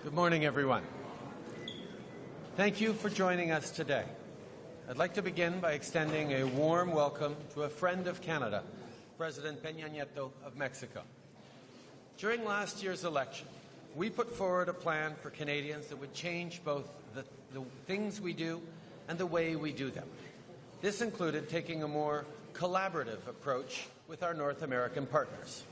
Good morning, everyone. Thank you for joining us today. I'd like to begin by extending a warm welcome to a friend of Canada, President Peña Nieto of Mexico. During last year's election, we put forward a plan for Canadians that would change both the things we do and the way we do them. This included taking a more collaborative approach with our North American partners.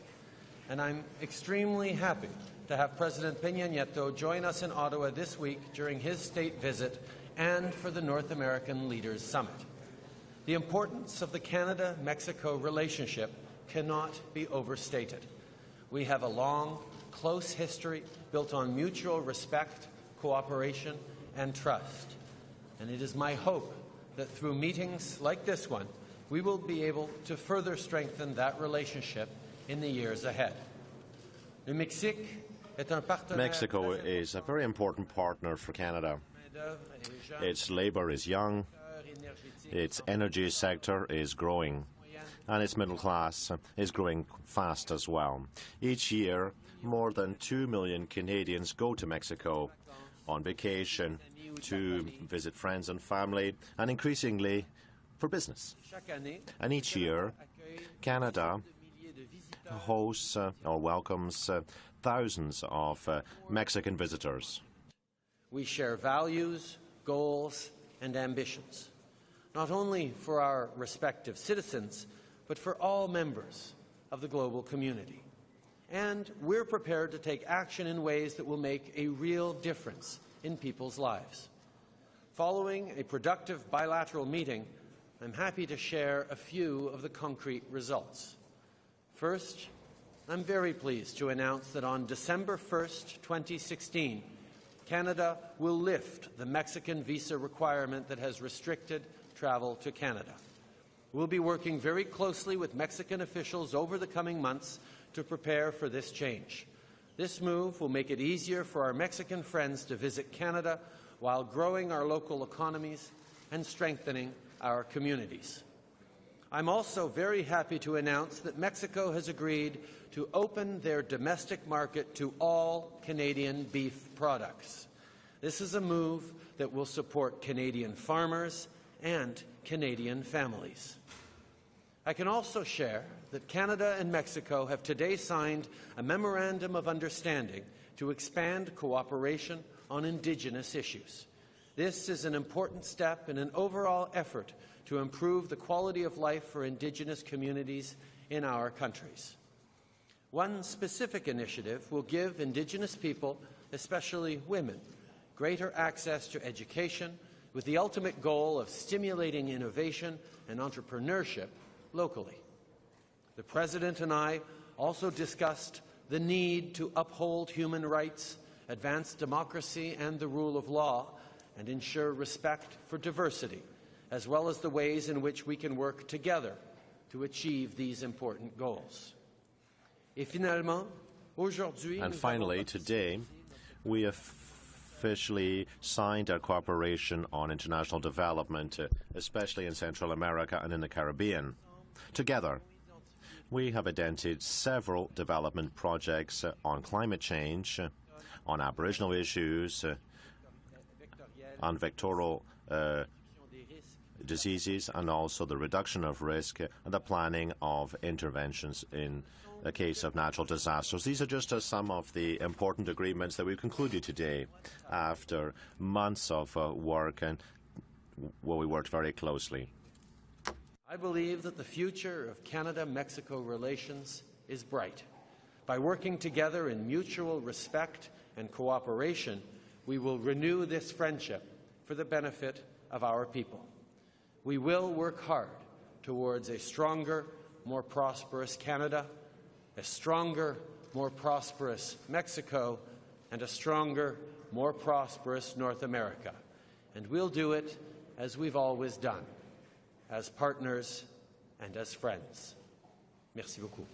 And I'm extremely happy to have President Peña Nieto join us in Ottawa this week during his state visit and for the North American Leaders Summit. The importance of the Canada-Mexico relationship cannot be overstated. We have a long, close history built on mutual respect, cooperation, and trust. And it is my hope that through meetings like this one, we will be able to further strengthen that relationship in the years ahead. Mexico is a very important partner for Canada. Its labour is young, its energy sector is growing, and its middle class is growing fast as well. Each year, more than 2 million Canadians go to Mexico on vacation to visit friends and family, and increasingly for business. And each year, Canada hosts or welcomes thousands of Mexican visitors. We share values, goals, and ambitions, not only for our respective citizens, but for all members of the global community. And we're prepared to take action in ways that will make a real difference in people's lives. Following a productive bilateral meeting, I'm happy to share a few of the concrete results. First, I'm very pleased to announce that on December 1st, 2016, Canada will lift the Mexican visa requirement that has restricted travel to Canada. We'll be working very closely with Mexican officials over the coming months to prepare for this change. This move will make it easier for our Mexican friends to visit Canada while growing our local economies and strengthening our communities. I'm also very happy to announce that Mexico has agreed to open their domestic market to all Canadian beef products. This is a move that will support Canadian farmers and Canadian families. I can also share that Canada and Mexico have today signed a Memorandum of Understanding to expand cooperation on Indigenous issues. This is an important step in an overall effort to improve the quality of life for Indigenous communities in our countries. One specific initiative will give Indigenous people, especially women, greater access to education with the ultimate goal of stimulating innovation and entrepreneurship locally. The President and I also discussed the need to uphold human rights, advance democracy and the rule of law, and ensure respect for diversity, as well as the ways in which we can work together to achieve these important goals. And finally, today, we officially signed our cooperation on international development, especially in Central America and in the Caribbean. Together, we have identified several development projects on climate change, on Aboriginal issues, on vectoral diseases, and also the reduction of risk and the planning of interventions in the case of natural disasters. These are just some of the important agreements that we've concluded today after months of work and where we worked very closely. I believe that the future of Canada-Mexico relations is bright. By working together in mutual respect and cooperation, we will renew this friendship for the benefit of our people. We will work hard towards a stronger, more prosperous Canada, a stronger, more prosperous Mexico, and a stronger, more prosperous North America. And we'll do it as we've always done, as partners and as friends. Merci beaucoup.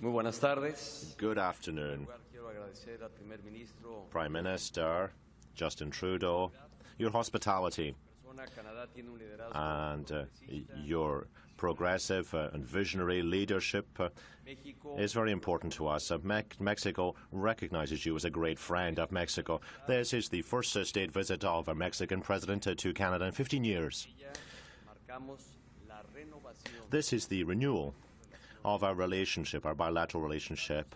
Muy buenas tardes. Good afternoon, Prime Minister Justin Trudeau. Your hospitality and your progressive and visionary leadership is very important to us. Mexico recognizes you as a great friend of Mexico. This is the first state visit of a Mexican president to Canada in 15 years. This is the renewal of our relationship, our bilateral relationship.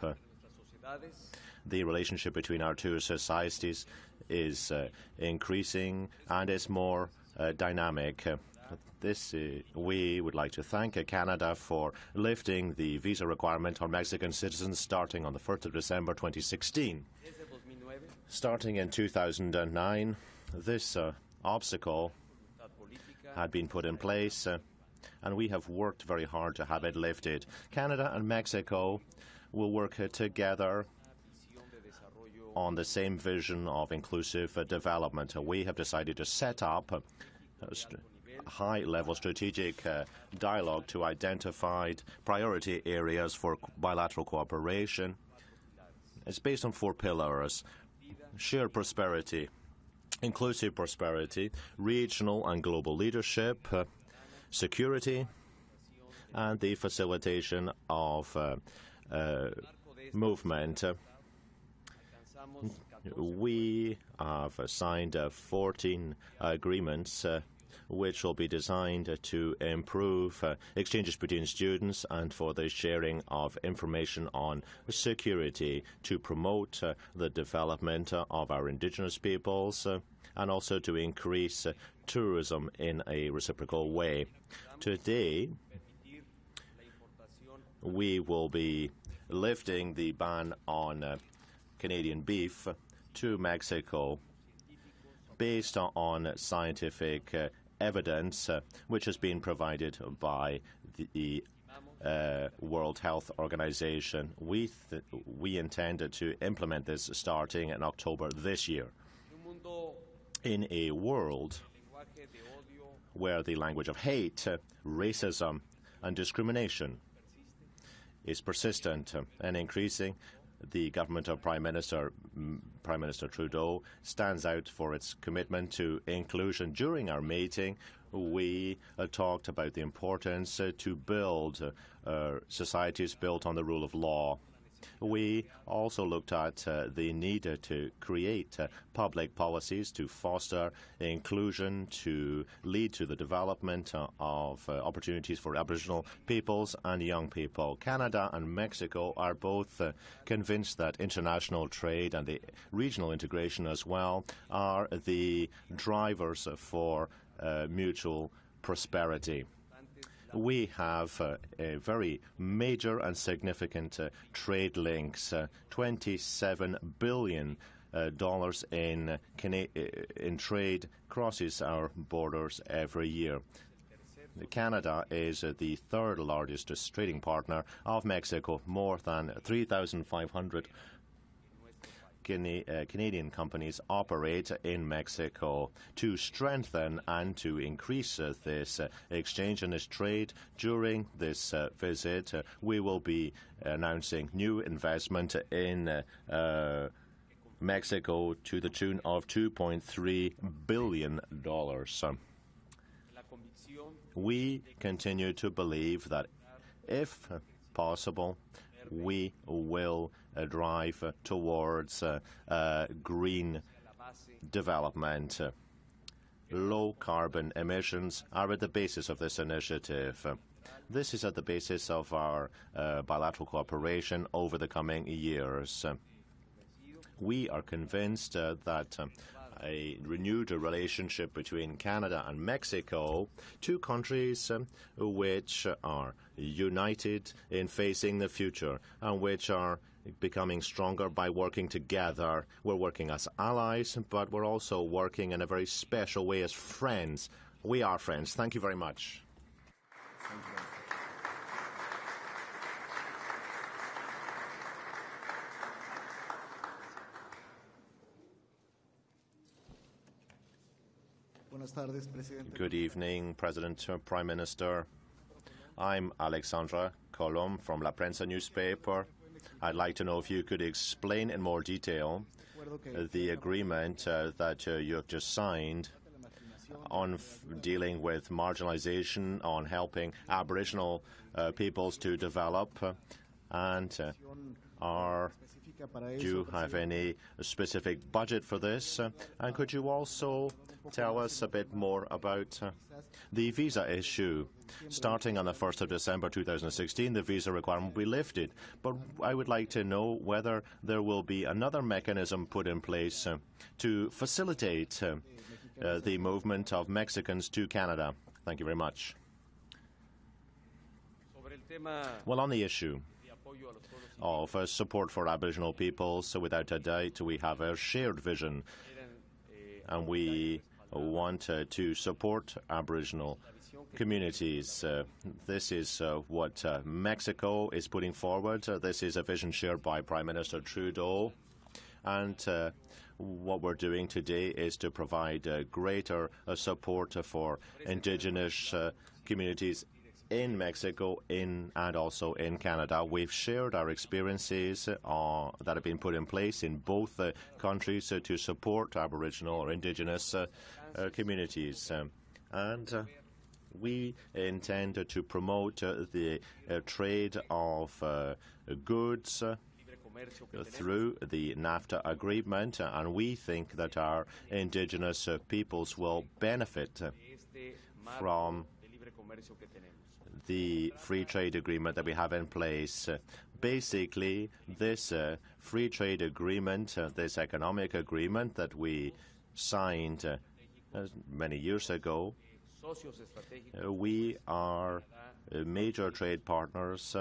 The relationship between our two societies is increasing and is more dynamic. We would like to thank Canada for lifting the visa requirement on Mexican citizens starting on the 1st of December 2016. Starting in 2009, this obstacle had been put in place, and we have worked very hard to have it lifted. Canada and Mexico will work together on the same vision of inclusive development. We have decided to set up a high-level strategic dialogue to identify priority areas for bilateral cooperation. It's based on 4 pillars: shared prosperity, inclusive prosperity, regional and global leadership, security, and the facilitation of movement. We have signed 14 agreements which will be designed to improve exchanges between students and for the sharing of information on security, to promote the development of our Indigenous peoples and also to increase tourism in a reciprocal way. Today, we will be lifting the ban on Canadian beef to Mexico based on scientific evidence which has been provided by the World Health Organization. We intended to implement this starting in October this year. In a world where the language of hate, racism and discrimination is persistent and increasing, the government of Prime Minister Trudeau stands out for its commitment to inclusion. During our meeting, we talked about the importance to build societies built on the rule of law. We also looked at the need to create public policies to foster inclusion, to lead to the development of opportunities for Aboriginal peoples and young people. Canada and Mexico are both convinced that international trade and the regional integration as well are the drivers for mutual prosperity. We have a very major and significant trade links, $27 billion in trade crosses our borders every year. Canada is the 3rd largest trading partner of Mexico. More than 3,500 Canadian companies operate in Mexico. To strengthen and to increase this exchange and this trade during this visit, we will be announcing new investment in Mexico to the tune of $2.3 billion. We continue to believe that, if possible, we will drive towards green development. Low carbon emissions are at the basis of this initiative. This is at the basis of our bilateral cooperation over the coming years. We are convinced that a renewed relationship between Canada and Mexico, 2 countries which are united in facing the future and which are becoming stronger by working together. We're working as allies, but we're also working in a very special way as friends. We are friends. Thank you very much. Good evening, President, Prime Minister. I'm Alexandra column from La Prensa newspaper. I'd like to know if you could explain in more detail the agreement that you have just signed on dealing with marginalization, on helping Aboriginal peoples to develop, and do you have any specific budget for this? And could you also tell us a bit more about the visa issue? Starting on the 1st of December 2016, the visa requirement will be lifted. But I would like to know whether there will be another mechanism put in place to facilitate the movement of Mexicans to Canada. Thank you very much. Well, on the issue of support for Aboriginal peoples, so without a doubt we have a shared vision, and we want to support Aboriginal communities. This is what Mexico is putting forward. This is a vision shared by Prime Minister Trudeau, and what we're doing today is to provide greater support for Indigenous communities in Mexico and also in Canada. We've shared our experiences that have been put in place in both countries to support Aboriginal or Indigenous communities. And we intend to promote the trade of goods through the NAFTA agreement, and we think that our Indigenous peoples will benefit from the free trade agreement that we have in place. Basically, this free trade agreement, this economic agreement that we signed many years ago, we are major trade partners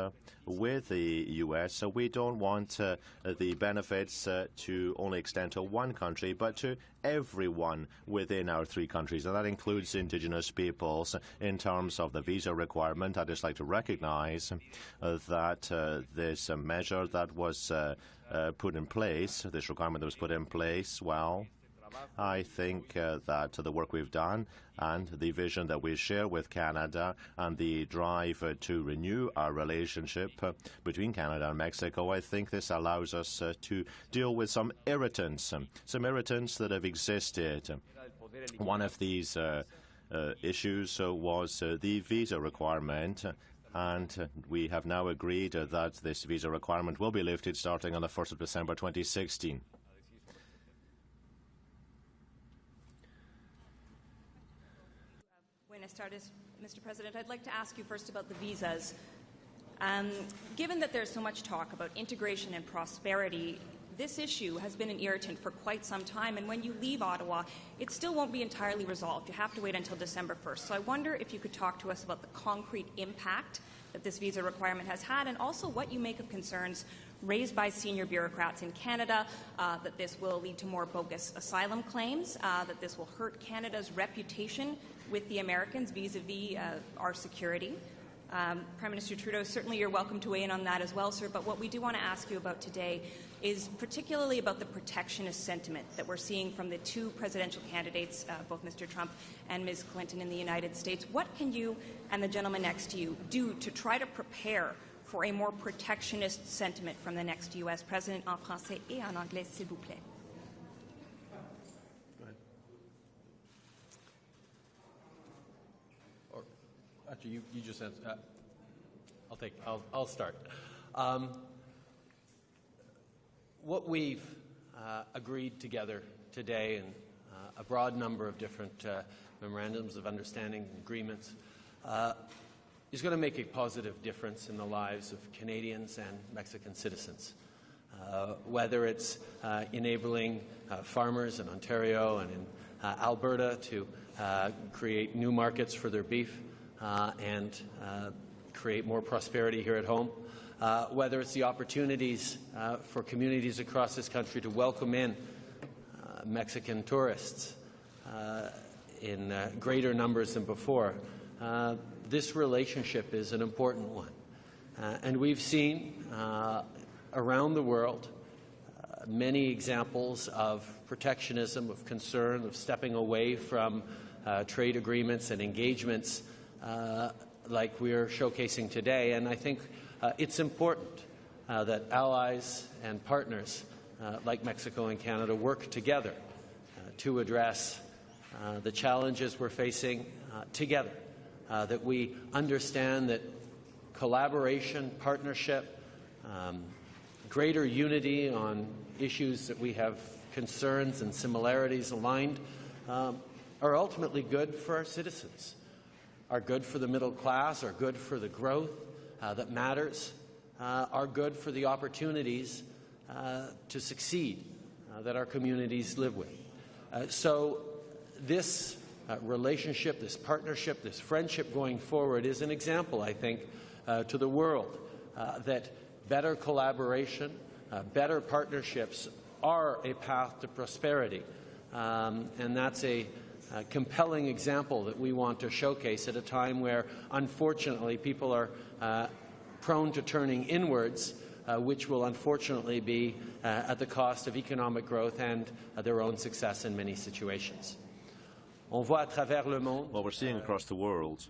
with the U.S., so we don't want the benefits to only extend to one country, but to everyone within our three countries, and that includes Indigenous peoples. In terms of the visa requirement, I'd just like to recognize that this measure that was put in place, this requirement that was put in place, well, I think that the work we've done and the vision that we share with Canada and the drive to renew our relationship between Canada and Mexico, I think this allows us to deal with some irritants that have existed. One of these issues was the visa requirement, and we have now agreed that this visa requirement will be lifted starting on the 1st of December 2016. Mr. President, I'd like to ask you first about the visas. Given that there's so much talk about integration and prosperity, this issue has been an irritant for quite some time, and when you leave Ottawa, it still won't be entirely resolved. You have to wait until December 1st. So I wonder if you could talk to us about the concrete impact that this visa requirement has had, and also what you make of concerns raised by senior bureaucrats in Canada that this will lead to more bogus asylum claims, that this will hurt Canada's reputation with the Americans vis-a-vis our security. Prime Minister Trudeau, certainly you're welcome to weigh in on that as well, sir, but what we do want to ask you about today is particularly about the protectionist sentiment that we're seeing from the two presidential candidates, both Mr. Trump and Ms. Clinton in the United States. What can you and the gentleman next to you do to try to prepare for a more protectionist sentiment from the next U.S. president? En français et en anglais, s'il vous plaît. Actually, you just said, I'll start. What we've agreed together today, and a broad number of different memorandums of understanding and agreements, is going to make a positive difference in the lives of Canadians and Mexican citizens. Whether it's enabling farmers in Ontario and in Alberta to create new markets for their beef, and create more prosperity here at home, whether it's the opportunities for communities across this country to welcome in Mexican tourists in greater numbers than before. This relationship is an important one. And we've seen around the world many examples of protectionism, of concern, of stepping away from trade agreements and engagements like we're showcasing today. And I think it's important that allies and partners like Mexico and Canada work together to address the challenges we're facing together, that we understand that collaboration, partnership, greater unity on issues that we have concerns and similarities aligned are ultimately good for our citizens, are good for the middle class, are good for the growth that matters, are good for the opportunities to succeed that our communities live with. So this relationship, this partnership, this friendship going forward is an example, I think, to the world that better collaboration, better partnerships are a path to prosperity. And that's a compelling example that we want to showcase at a time where, unfortunately, people are prone to turning inwards, which will unfortunately be at the cost of economic growth and their own success in many situations. On voit à travers le monde, Well, we're seeing across the world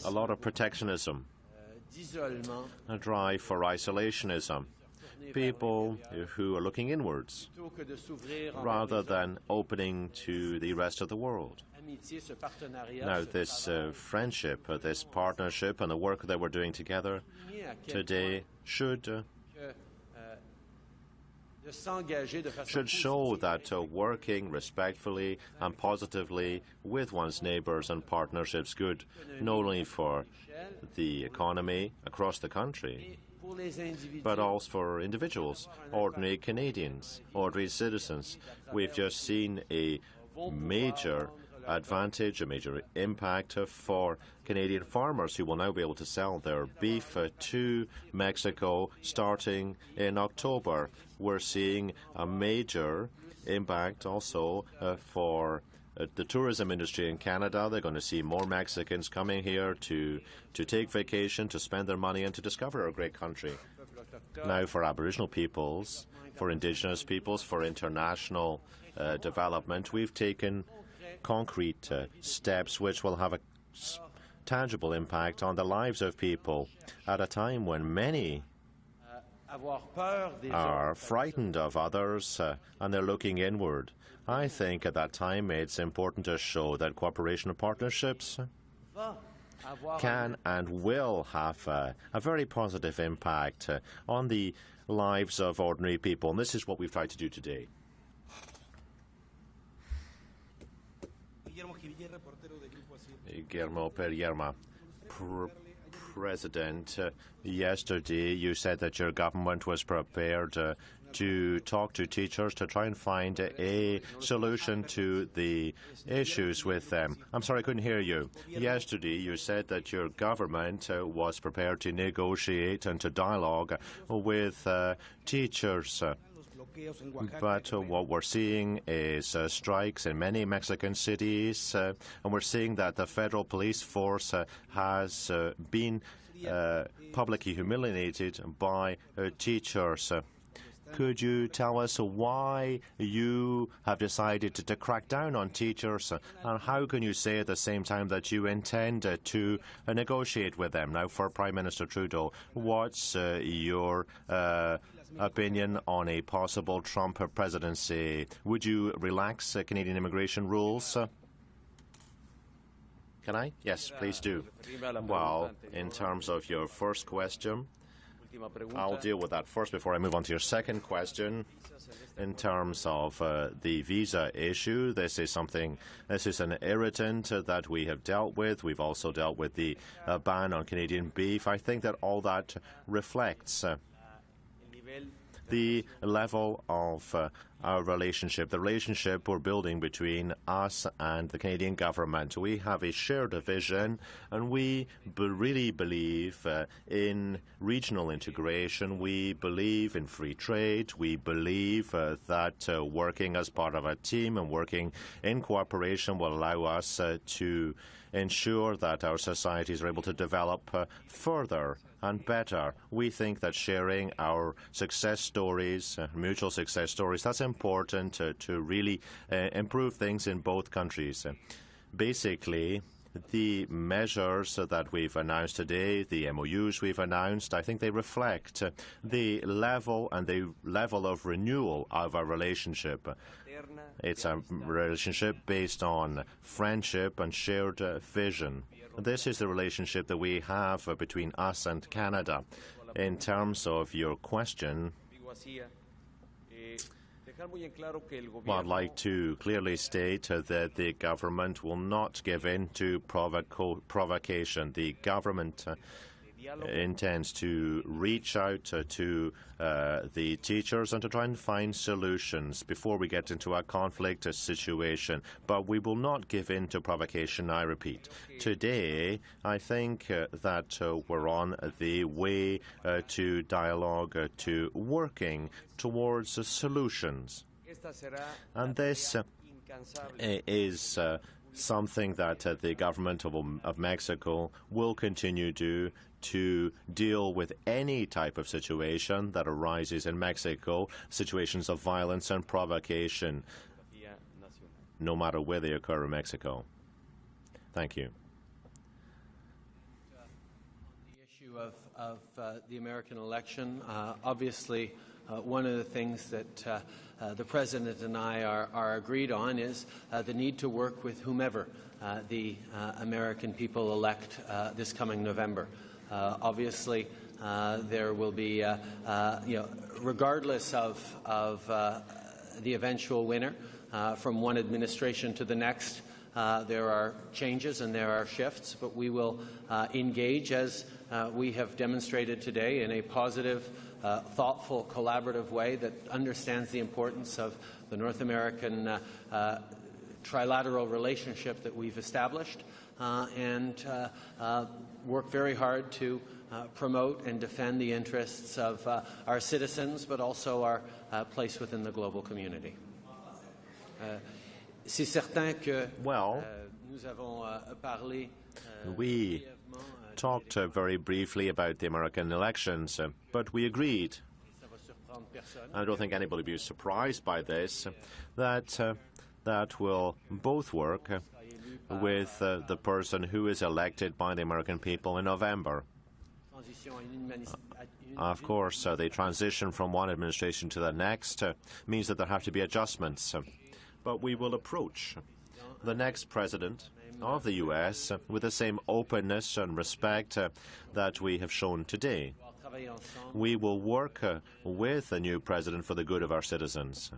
a lot of protectionism, a drive for isolationism, people who are looking inwards rather than opening to the rest of the world. Now, this friendship, this partnership, and the work that we're doing together today should show that working respectfully and positively with one's neighbours and partnerships good, not only for the economy across the country, but also for individuals, ordinary Canadians, ordinary citizens. We've just seen a major advantage, a major impact for Canadian farmers who will now be able to sell their beef to Mexico starting in October. We're seeing a major impact also for the tourism industry in Canada. They're going to see more Mexicans coming here to take vacation, to spend their money and to discover our great country. Now, for Aboriginal peoples, for Indigenous peoples, for international development, we've taken concrete steps which will have a tangible impact on the lives of people at a time when many are frightened of others and they're looking inward. I think at that time it's important to show that cooperation and partnerships can and will have a very positive impact on the lives of ordinary people, and this is what we've tried to do today. Guillermo Perierma, President, yesterday you said that your government was prepared to talk to teachers to try and find a solution to the issues with them. I'm sorry, I couldn't hear you. Yesterday you said that your government was prepared to negotiate and to dialogue with teachers. But what we're seeing is strikes in many Mexican cities, and we're seeing that the federal police force has been publicly humiliated by teachers. Could you tell us why you have decided to crack down on teachers, and how can you say at the same time that you intend to negotiate with them? Now, for Prime Minister Trudeau, what's your opinion on a possible Trump presidency? Would you relax Canadian immigration rules? Can I? Yes, please do. Well, in terms of your first question, I'll deal with that first before I move on to your second question. In terms of the visa issue, this is an irritant that we have dealt with. We've also dealt with the ban on Canadian beef. I think that all that reflects the level of our relationship, the relationship we're building between us and the Canadian government. We have a shared vision, and we really believe in regional integration. We believe in free trade. We believe that working as part of a team and working in cooperation will allow us to ensure that our societies are able to develop further and better. We think that sharing our success stories, mutual success stories, that's important to really improve things in both countries. Basically, The measures that we've announced today, the MOUs we've announced, I think they reflect the level of renewal of our relationship. It's a relationship based on friendship and shared vision. This is the relationship that we have between us and Canada. In terms of your question, well, I'd like to clearly state that the government will not give in to provocation. The government intends to reach out to the teachers and to try and find solutions before we get into a conflict situation. But we will not give in to provocation, I repeat. Today, I think that we're on the way to dialogue, to working towards solutions. And this is something that the government of Mexico will continue to deal with any type of situation that arises in Mexico, situations of violence and provocation, no matter where they occur in Mexico. Thank you. On the issue of the American election, obviously one of the things that the President and I are agreed on is the need to work with whomever the American people elect this coming November. Obviously, there will be, regardless of the eventual winner, from one administration to the next, there are changes and there are shifts, but we will engage, as we have demonstrated today, in a positive, thoughtful, collaborative way that understands the importance of the North American trilateral relationship that we've established, and work very hard to promote and defend the interests of our citizens, but also our place within the global community. C'est certain que nous avons parlé. We talked very briefly about the American elections, but we agreed. I don't think anybody will be surprised by this, that will both work with the person who is elected by the American people in November. Of course, the transition from one administration to the next means that there have to be adjustments. But we will approach the next president of the U.S. with the same openness and respect that we have shown today. We will work with the new president for the good of our citizens.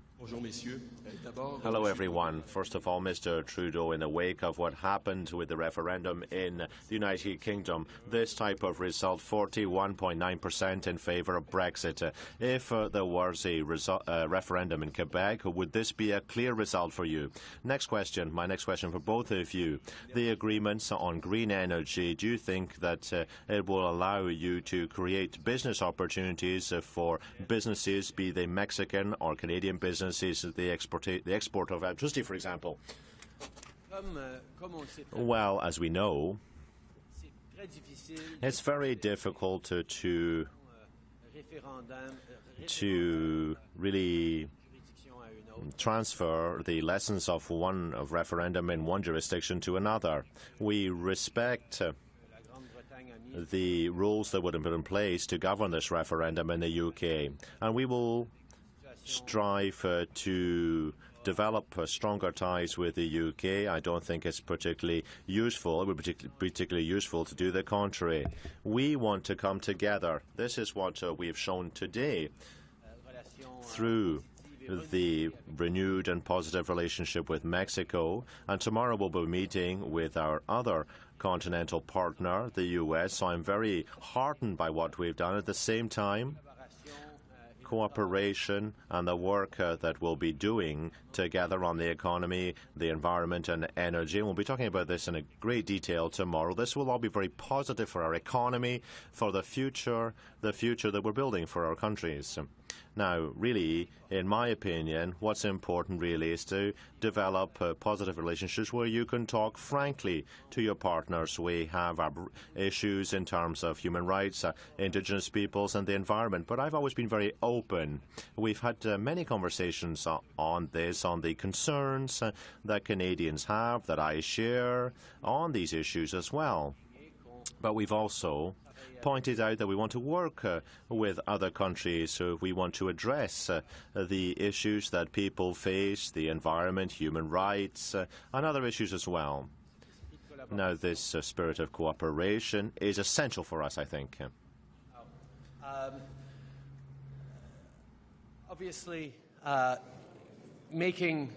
Hello, everyone. First of all, Mr. Trudeau, in the wake of what happened with the referendum in the United Kingdom, this type of result, 41.9% in favour of Brexit. If there was a referendum in Quebec, would this be a clear result for you? Next question, my next question for both of you. The agreements on green energy, do you think that it will allow you to create business opportunities for businesses, be they Mexican or Canadian businesses, the export of electricity, for example? Well, as we know, it's very difficult to really transfer the lessons of referendum in one jurisdiction to another. We respect the rules that would have been in place to govern this referendum in the UK, and we will strive to develop stronger ties with the UK. I don't think it's particularly useful. It would be particularly useful to do the contrary. We want to come together. This is what we have shown today through the renewed and positive relationship with Mexico, and tomorrow we'll be meeting with our other continental partner, the US. So I'm very heartened by what we've done. At the same time, cooperation and the work that we'll be doing together on the economy, the environment and energy. And we'll be talking about this in great detail tomorrow. This will all be very positive for our economy, for the future that we're building for our countries. Now, really, in my opinion, what's important really is to develop positive relationships where you can talk frankly to your partners. We have our issues in terms of human rights, Indigenous peoples and the environment, but I've always been very open. We've had many conversations on this, on the concerns that Canadians have, that I share on these issues as well. But we've also pointed out that we want to work with other countries. So we want to address the issues that people face, the environment, human rights, and other issues as well. Now, this spirit of cooperation is essential for us, I think. Obviously, making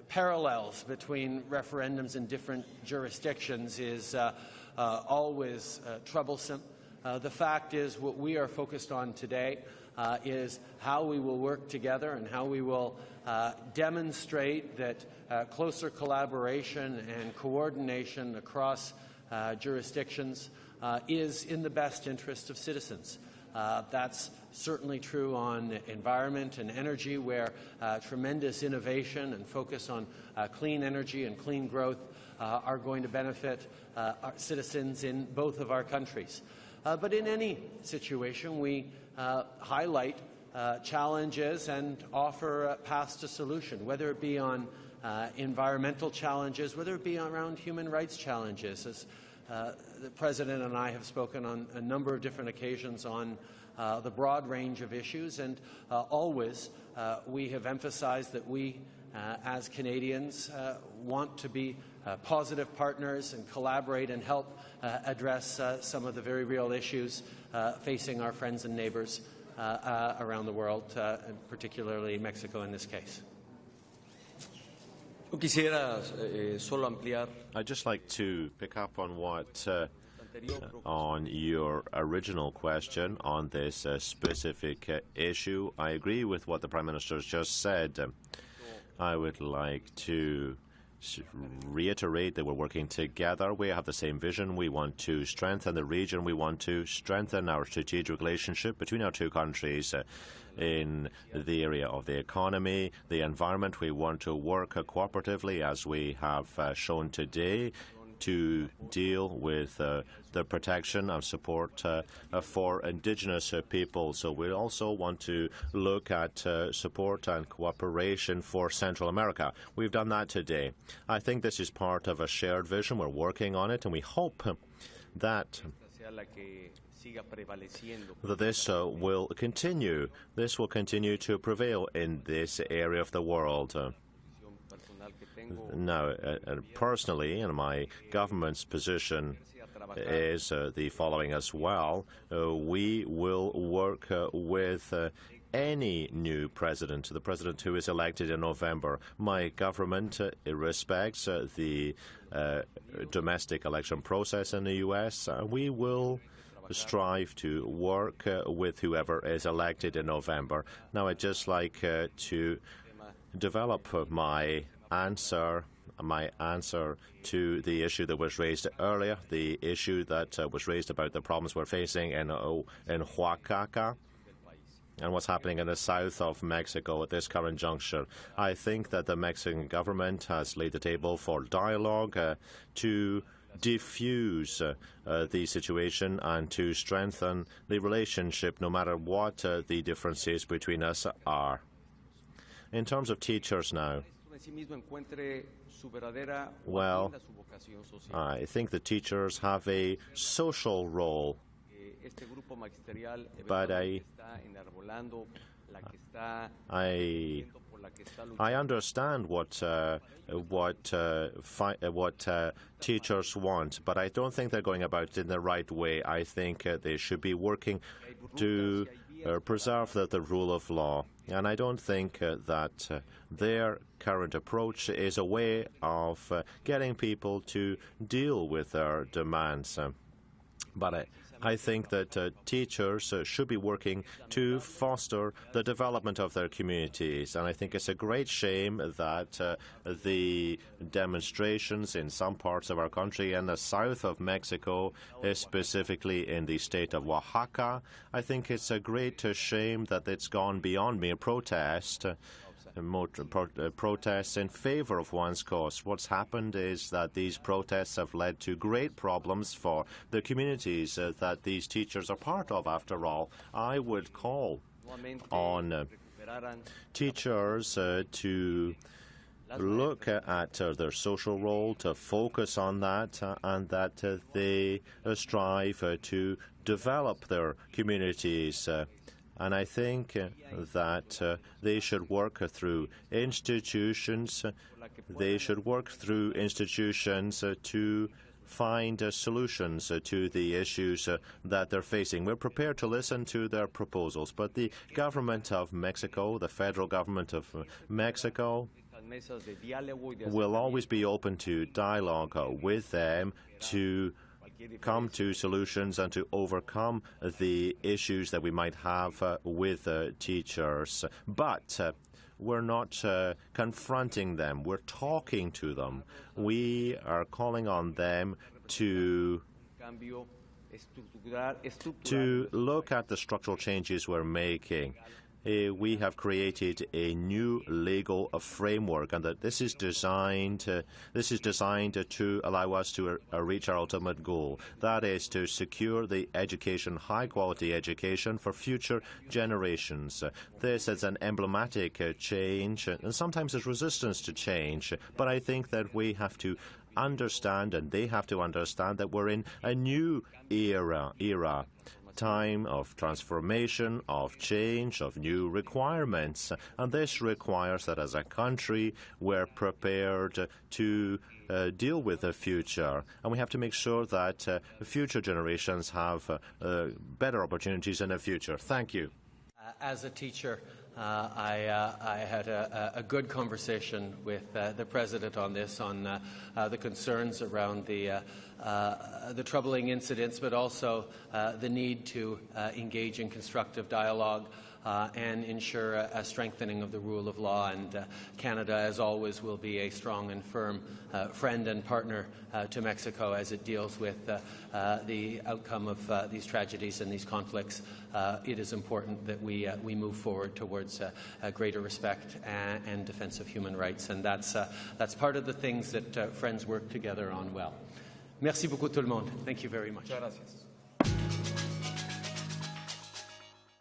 parallels between referendums in different jurisdictions is always troublesome. The fact is, what we are focused on today is how we will work together and how we will demonstrate that closer collaboration and coordination across jurisdictions is in the best interest of citizens. That's certainly true on environment and energy, where tremendous innovation and focus on clean energy and clean growth are going to benefit our citizens in both of our countries. But in any situation, we highlight challenges and offer paths to solution, whether it be on environmental challenges, whether it be around human rights challenges. As the President and I have spoken on a number of different occasions on the broad range of issues, and always we have emphasized that we, as Canadians, want to be positive partners and collaborate and help address some of the very real issues facing our friends and neighbours around the world, and particularly Mexico in this case. I'd just like to pick up on what on your original question on this specific issue. I agree with what the Prime Minister has just said. I would like to reiterate that we're working together. We have the same vision. We want to strengthen the region. We want to strengthen our strategic relationship between our two countries in the area of the economy, the environment. We want to work cooperatively, as we have shown today, to deal with the protection and support for Indigenous people. So we also want to look at support and cooperation for Central America. We've done that today. I think this is part of a shared vision. We're working on it, and we hope that this will continue. This will continue to prevail in this area of the world. Now, personally, and my government's position is the following as well. We will work with any new president, the president who is elected in November. My government respects the domestic election process in the U.S. We will strive to work with whoever is elected in November. Now, I'd just like to develop my answer to the issue that was raised earlier, the issue that was raised about the problems we're facing in Oaxaca and what's happening in the south of Mexico at this current juncture. I think that the Mexican government has laid the table for dialogue to diffuse the situation and to strengthen the relationship, no matter what the differences between us are. In terms of teachers now, well, I think the teachers have a social role, but I understand what teachers want, but I don't think they're going about it in the right way. I think they should be working to preserve the rule of law. And I don't think that their current approach is a way of getting people to deal with their demands. But I think that teachers should be working to foster the development of their communities. And I think it's a great shame that the demonstrations in some parts of our country and the south of Mexico, specifically in the state of Oaxaca, I think it's a great shame that it's gone beyond mere protest. Protests in favor of one's cause. What's happened is that these protests have led to great problems for the communities that these teachers are part of, after all. I would call on teachers to look at their social role, to focus on that, and that they strive to develop their communities. And I think that they should work through institutions. They should work through institutions to find solutions to the issues that they're facing. We're prepared to listen to their proposals, but the government of Mexico, the federal government of Mexico, will always be open to dialogue with them to come to solutions and to overcome the issues that we might have with teachers. But we're not confronting them. We're talking to them. We are calling on them to look at the structural changes we're making. We have created a new legal framework, and that this is designed to allow us to reach our ultimate goal. That is to secure the education, high-quality education for future generations. This is an emblematic change, and sometimes there's resistance to change. But I think that we have to understand, and they have to understand, that we're in a new era. Time of transformation, of change, of new requirements. And this requires that as a country we're prepared to deal with the future. And we have to make sure that future generations have better opportunities in the future. Thank you. As a teacher, I had a good conversation with the President on this, on the concerns around the troubling incidents, but also the need to engage in constructive dialogue and ensure a strengthening of the rule of law. And Canada, as always, will be a strong and firm friend and partner to Mexico as it deals with the outcome of these tragedies and these conflicts. It is important that we move forward towards greater respect and defense of human rights, and that's part of the things that friends work together on well. Merci beaucoup tout le monde. Thank you very much. Muchas gracias.